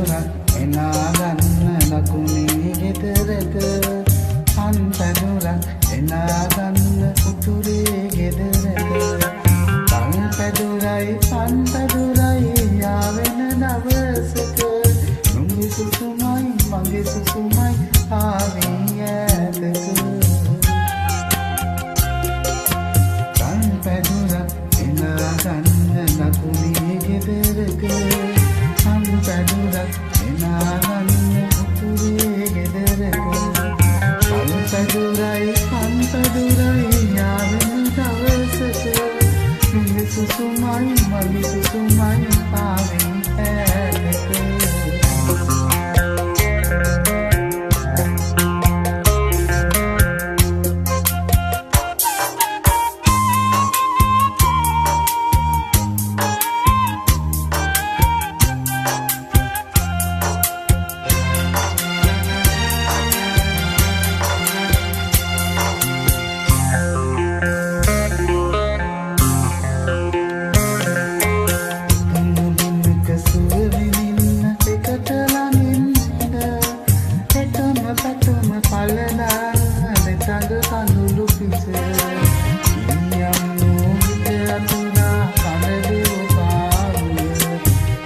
පැදුරක් එනා ගන්න ලකුණේ ගෙදරක පන් පැදුරක් එනා ගන්න උතුරේ ගෙදරක පන් පැදුරයි යාවෙන දවසක නුඹේ සුසුමයි මගේ සුසුමයි ආවේ ඈතක පන් පැදුරක් එනා ගන්න ලකුණේ ගෙදරක පන් පැදුරක් එනා ගන්න උතුරේ ගෙදරක පන් පැදුරයි යාවෙන දවසක නුඹේ සුසුමයි මගේ සුසුමයි ආවේ ඈතක කඳුළු පිස ඉනියම් නෝවිත අතුරා කනදෙව පාරුව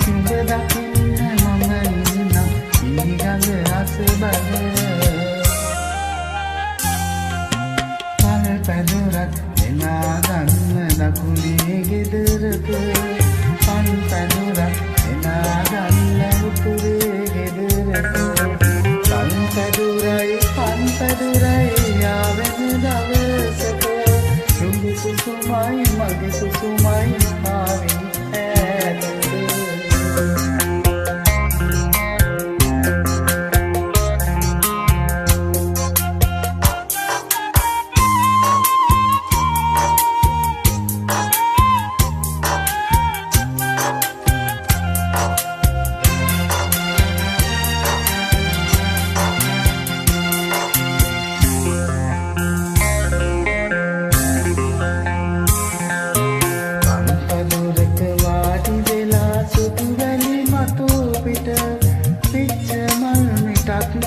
නුඹ දකින්න මම ඉන්නම් ඉනිගඟ රස බල පන් පැදුරක් එනා ගන්න ලකුණේ ගෙදරක පන් පැදුරක් එනා ගන්න උතුරේ ගෙදරක පන් පැදුරයි යාවෙන දවසක නුඹේ සුසුමයි මගේ සුසුමයි ආවේ ඈතක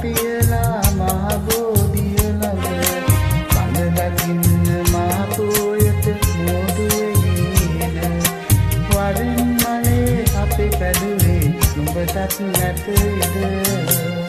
පියලා මහ බෝධිය ළඟ කඳ දකින්න මහ පොයට මෝදුවේ ගින වරින් මලේ අපේ පැදුරේ නුඹටත් නැත ඉද